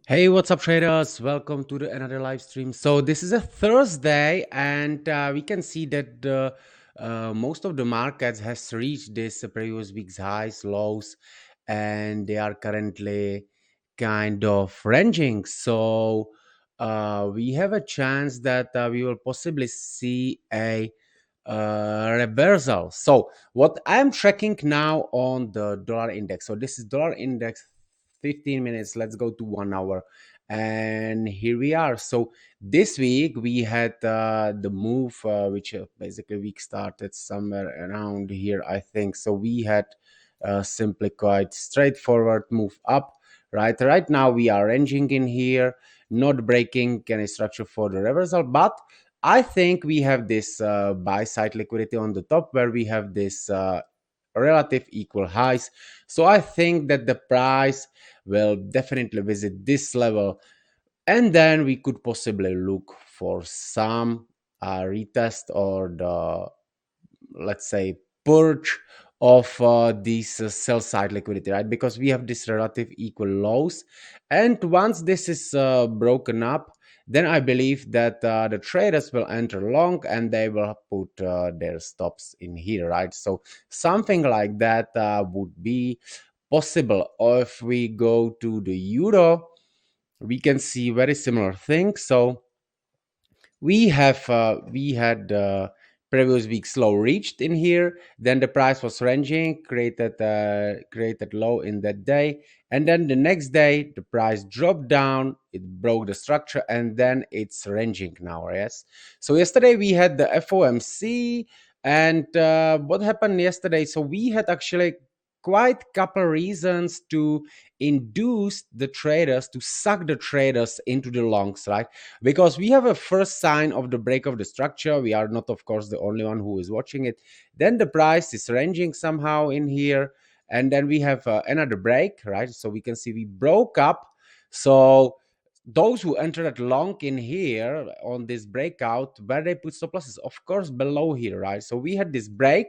Hey, what's up, traders? Welcome to another live stream. So this is a Thursday, and we can see that most of the markets has reached this previous week's highs, lows, and they are currently kind of ranging. So we have a chance that we will possibly see a reversal. So what I'm tracking now on the dollar index. So this is dollar index 15 minutes. Let's go to 1 hour. And here we are. So this week we had the move, which basically week started somewhere around here, I think. So we had simply quite straightforward move up. Right now we are ranging in here, not breaking any structure for the reversal, but I think we have this buy side liquidity on the top where we have this relative equal highs. So I think that the price will definitely visit this level, and then we could possibly look for some retest or the, let's say, purge of these sell side liquidity, right? Because we have this relative equal lows, and once this is broken up, then I believe that the traders will enter long and they will put their stops in here, right? So something like that would be possible. Or if we go to the euro, we can see very similar things. So we had previous week's low reached in here, then the price was ranging, created low in that day, and then the next day the price dropped down, it broke the structure, and then it's ranging now. Yes, so yesterday we had the FOMC, and what happened yesterday, so we had actually quite couple reasons to induce the traders, to suck the traders into the longs, right? Because we have a first sign of the break of the structure. We are not, of course, the only one who is watching it. Then the price is ranging somehow in here, and then we have another break, right? So we can see we broke up. So those who entered at long in here on this breakout, where they put stop losses, of course, below here, right? So we had this break,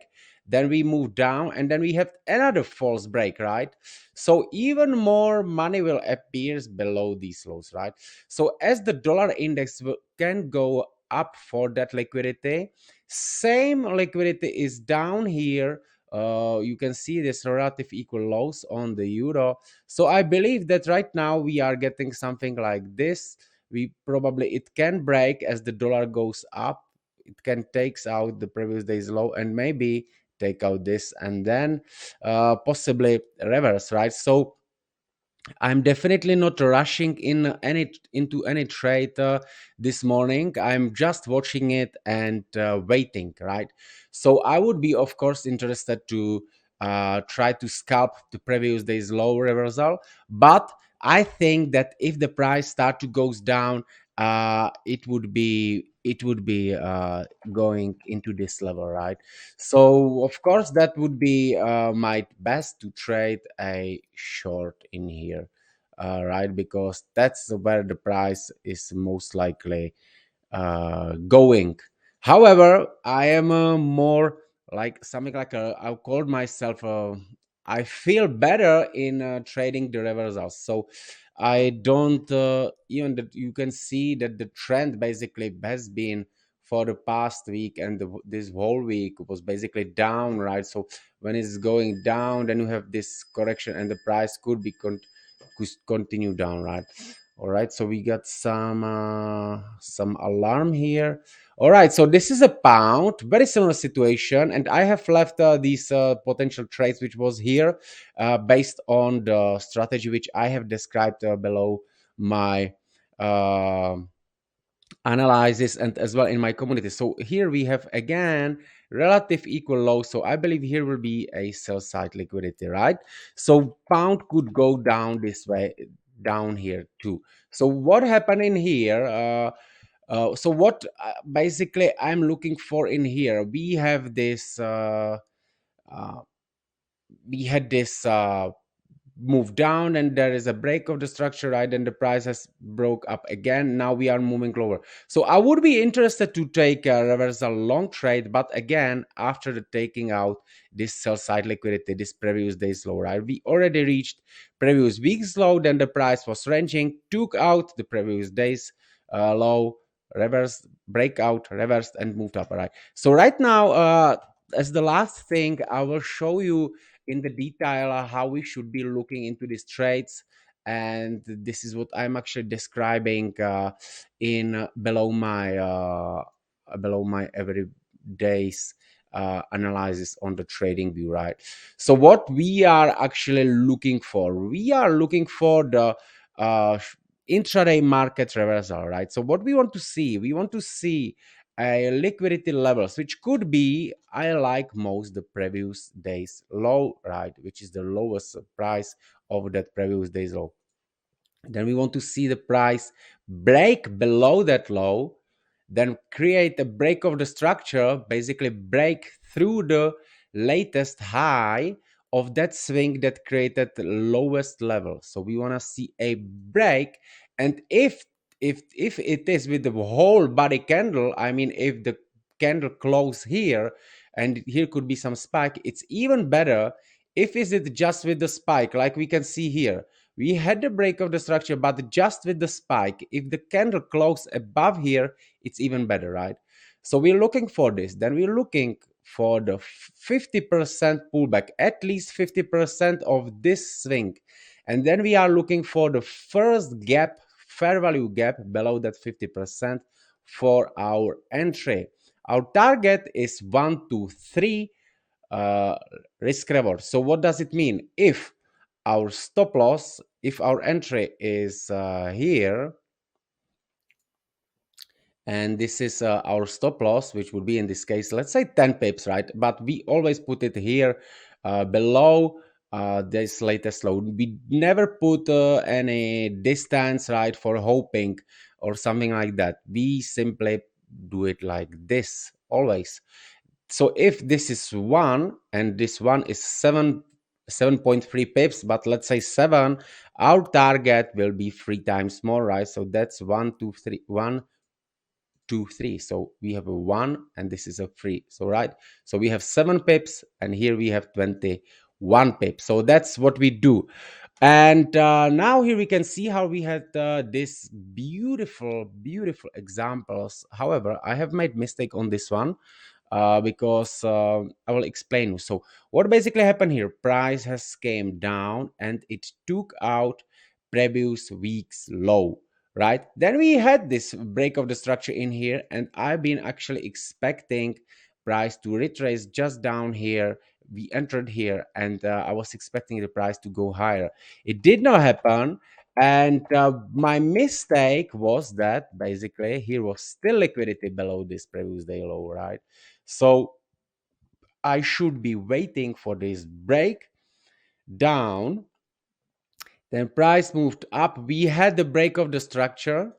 then we moved down, and then we have another false break, right? So even more money will appear below these lows, right? So as the dollar index can go up for that liquidity, same liquidity is down here. You can see this relative equal lows on the euro. So I believe that right now we are getting something like this. We probably, it can break as the dollar goes up. It can takes out the previous day's low and maybe take out this and then possibly reverse, right? So I'm definitely not rushing into any trade this morning. I'm just watching it and waiting, right? So I would be, of course, interested to try to scalp the previous day's low reversal, but I think that if the price start to goes down, it would be going into this level, right? So of course that would be my best to trade a short in here, right? Because that's where the price is most likely going. However, I am more like something like I called myself. I feel better in trading the reversals. So I don't even that you can see that the trend basically has been for the past week and this whole week was basically down, right? So when it's going down, then you have this correction and the price could continue down, right? All right, so we got some alarm here. All right, so this is a pound, very similar situation, and I have left these potential trades which was here based on the strategy which I have described below my uh, analysis and as well in my community. So here we have again relative equal low. So I believe here will be a sell side liquidity, right? So pound could go down this way, down here too. So what happened in here? So what basically I'm looking for in here? We have this. Uh, we had this move down and there is a break of the structure, right? And the price has broke up again. Now we are moving lower. So I would be interested to take a reversal long trade, but again, after the taking out this sell side liquidity, this previous day's low, right? We already reached previous week's low, then the price was ranging, took out the previous day's low, reversed, breakout, reversed, and moved up. All right. So right now, as the last thing, I will show you in the detail how we should be looking into these trades, and this is what I'm actually describing in below my every day's analysis on the trading view, right? So what we are actually looking for, we are looking for the uh, intraday market reversal, right? So what we want to see, we want to see a liquidity levels, which could be, I like most the previous day's low, right? Which is the lowest price of that previous day's low. Then we want to see the price break below that low, then create a break of the structure, basically break through the latest high of that swing that created the lowest level. So we want to see a break, and if it is with the whole body candle, I mean if the candle close here and here could be some spike, it's even better. If is it just with the spike, like we can see here, we had the break of the structure, but just with the spike, if the candle close above here, it's even better, right? So we're looking for this. Then we're looking for the 50% pullback, at least 50% of this swing. And then we are looking for the first gap, fair value gap below that 50% for our entry. Our target is 1 to 3 uh, risk reward. So what does it mean? If our stop loss, if our entry is here, and this is our stop loss, which would be in this case, let's say 10 pips, right? But we always put it here below this latest low. We never put any distance, right, for hoping or something like that. We simply do it like this always. So if this is 1 and this one is 7.3 pips, but let's say 7, our target will be 3 times more, right? So that's 1 2 3 1 2 3. So we have a 1 and this is a 3. So right, so we have 7 pips and here we have 21 pips. So that's what we do. And now here we can see how we had this beautiful examples. However, I have made mistake on this one because I will explain. So what basically happened here, price has came down and it took out previous week's low, right? Then we had this break of the structure in here, and I've been actually expecting price to retrace just down here. We entered here and I was expecting the price to go higher. It did not happen. And my mistake was that basically here was still liquidity below this previous day low, right? So I should be waiting for this break down. Then price moved up. We had the break of the structure.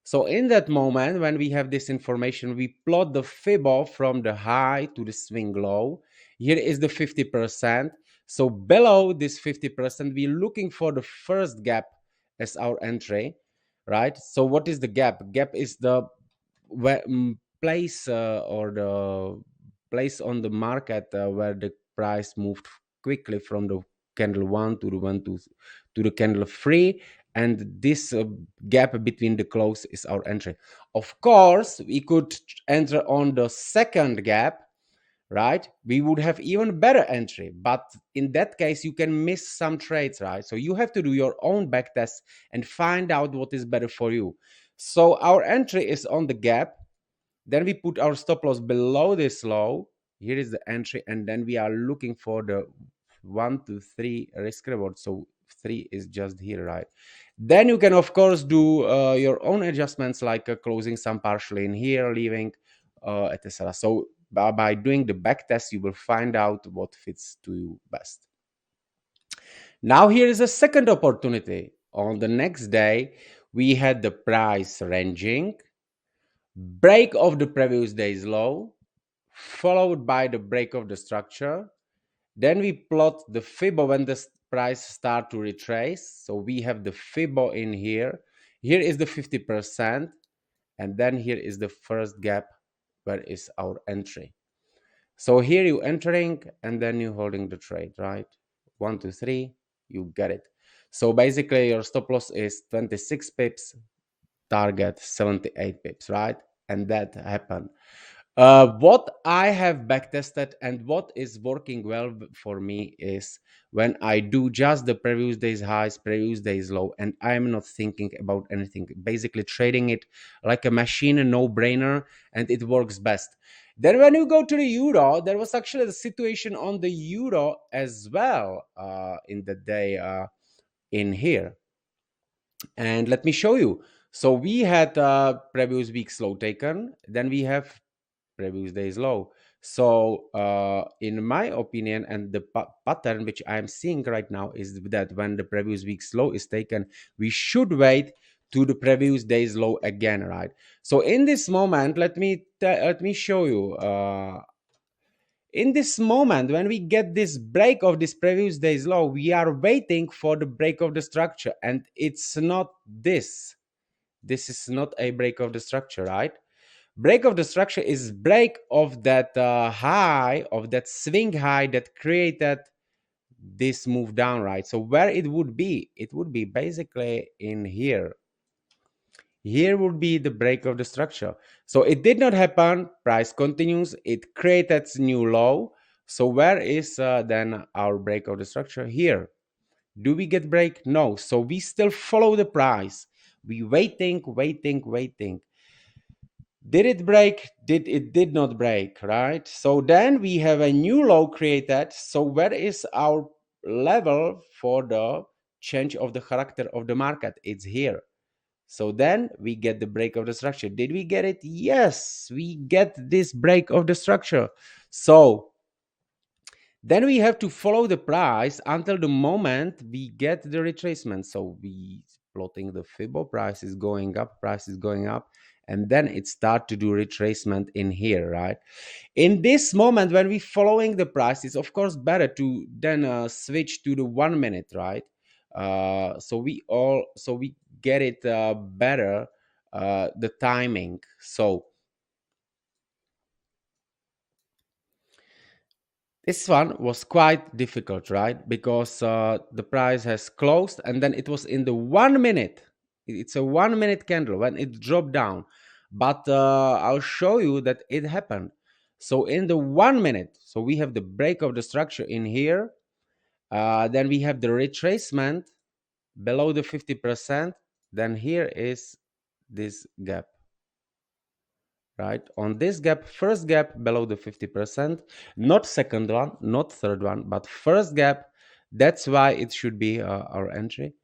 So in that moment, when we have this information, we plot the Fibo from the high to the swing low. Here is the 50%. So below this 50%, we're looking for the first gap as our entry, right? So what is the gap? Gap is the place or the place on the market where the price moved quickly from the candle 1 to the 1 to the candle 3, and this gap between the close is our entry. Of course, we could enter on the second gap, right? We would have even better entry, but in that case you can miss some trades, right? So you have to do your own back test and find out what is better for you. So our entry is on the gap, then we put our stop loss below this low. Here is the entry, and then we are looking for the 1 to 3 risk reward. So 3 is just here, right? Then you can of course do your own adjustments, like closing some partially in here, leaving etc. So by doing the back test, you will find out what fits to you best. Now here is a second opportunity. On the next day, we had the price ranging, break of the previous day's low, followed by the break of the structure. Then we plot the Fibo when the price start to retrace. So we have the Fibo in here. Here is the 50%, and then here is the first gap where is our entry. So here you entering and then you holding the trade, right? 1 2 3, you get it. So basically your stop loss is 26 pips, target 78 pips, right? And that happened. What I have backtested and what is working well for me is when I do just the previous day's highs, previous day's low, and I'm not thinking about anything, basically trading it like a machine, a no-brainer, and it works best. Then when you go to the euro, there was actually the situation on the euro as well in the day in here. And let me show you. So we had previous week's low taken, then we have previous day's low. So in my opinion, and the pattern which I'm seeing right now is that when the previous week's low is taken, we should wait to the previous day's low again, right? So in this moment, let me show you. In this moment, when we get this break of this previous day's low, we are waiting for the break of the structure, and it's not this. This is not a break of the structure, right? Break of the structure is break of that high, of that swing high that created this move down, right? So where it would be, it would be basically in here. Here would be the break of the structure. So it did not happen. Price continues. It created new low. So where is then our break of the structure? Here. Do we get break? No. So we still follow the price. We waiting, waiting, waiting. Did it break? Did not break, right? So then we have a new low created. So where is our level for the change of the character of the market? It's here. So then we get the break of the structure. Did we get it? Yes, we get this break of the structure. So then we have to follow the price until the moment we get the retracement. So we plotting the Fibo, price is going up, price is going up, and then it start to do retracement in here, right? In this moment when we following the price, it's of course better to then switch to the 1 minute, right? So we get it better the timing. So this one was quite difficult, right? Because the price has closed and then it was in the 1 minute. It's a 1 minute candle when it dropped down. But I'll show you that it happened. So in the 1 minute, so we have the break of the structure in here. Then we have the retracement below the 50%. Then here is this gap, right? On this gap, first gap below the 50%, not second one, not third one, but first gap. That's why it should be our entry.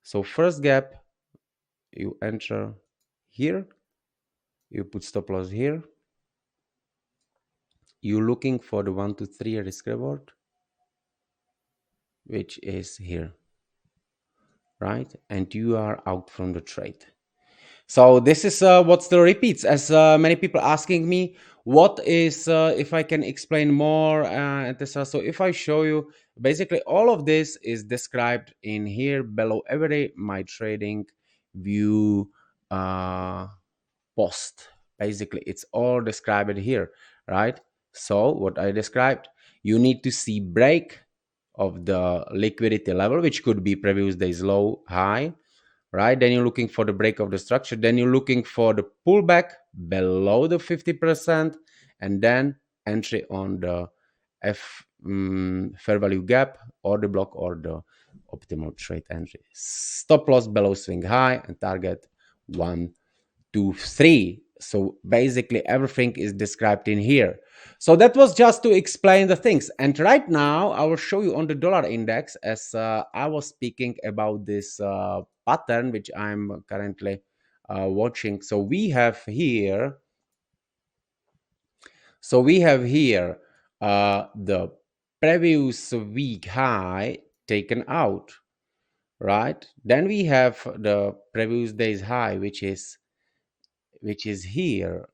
So first gap, you enter here, you put stop loss here, you're looking for the 1 2 3 risk reward, which is here, right? And you are out from the trade. So this is what's the repeats, as many people asking me what is if I can explain more, etc. So if I show you, basically all of this is described in here below every my trading view post. Basically it's all described here, right? So what I described, you need to see break of the liquidity level, which could be previous day's low, high, right? Then you're looking for the break of the structure. Then you're looking for the pullback below the 50%, and then entry on the fair value gap or the block or the optimal trade entry. Stop loss below swing high and target 1 2 3. So basically everything is described in here. So that was just to explain the things. And right now I will show you on the dollar index, as I was speaking about this pattern which I'm currently watching. So we have here the previous week high taken out, right? Then we have the previous day's high, which is here,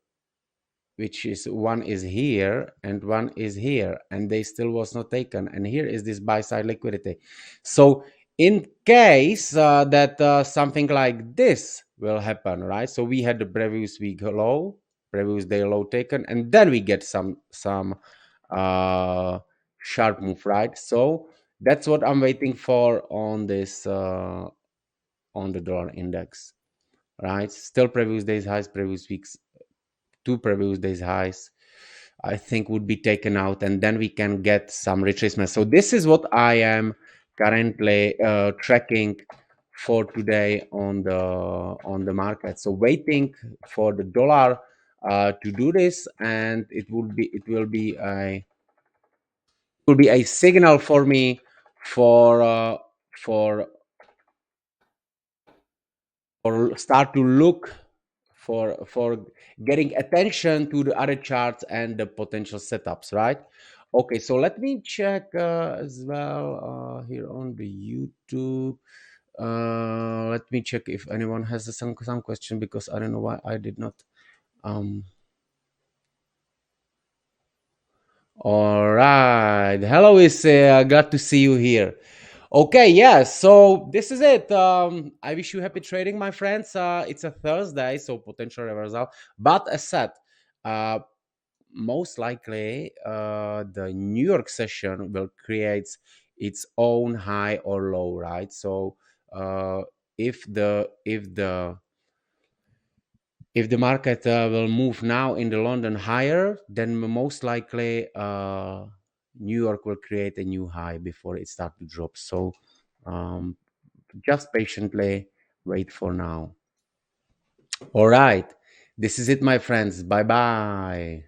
which is one is here and one is here, and they still was not taken, and here is this buy side liquidity. So in case that something like this will happen, right? So we had the previous week low, previous day low taken, and then we get some uh sharp move, right? So that's what I'm waiting for on this on the dollar index, right? Still previous days highs, previous weeks, two previous days highs, I think would be taken out, and then we can get some retracement. So this is what I am currently tracking for today on the market. So waiting for the dollar to do this, and it will be a signal for me for for or start to look for getting attention to the other charts and the potential setups, right? Okay, so let me check as well here on the YouTube. Let me check if anyone has some question, because I don't know why I did not. um all right, hello, is glad to see you here. Okay, yeah, so this is it. I wish you happy trading, my friends. It's a Thursday, so potential reversal. But as said, uh, most likely the New York session will create its own high or low, right? So if the market will move now in the London higher, then most likely New York will create a new high before it starts to drop. So um, just patiently wait for now. All right. This is it, my friends. Bye bye.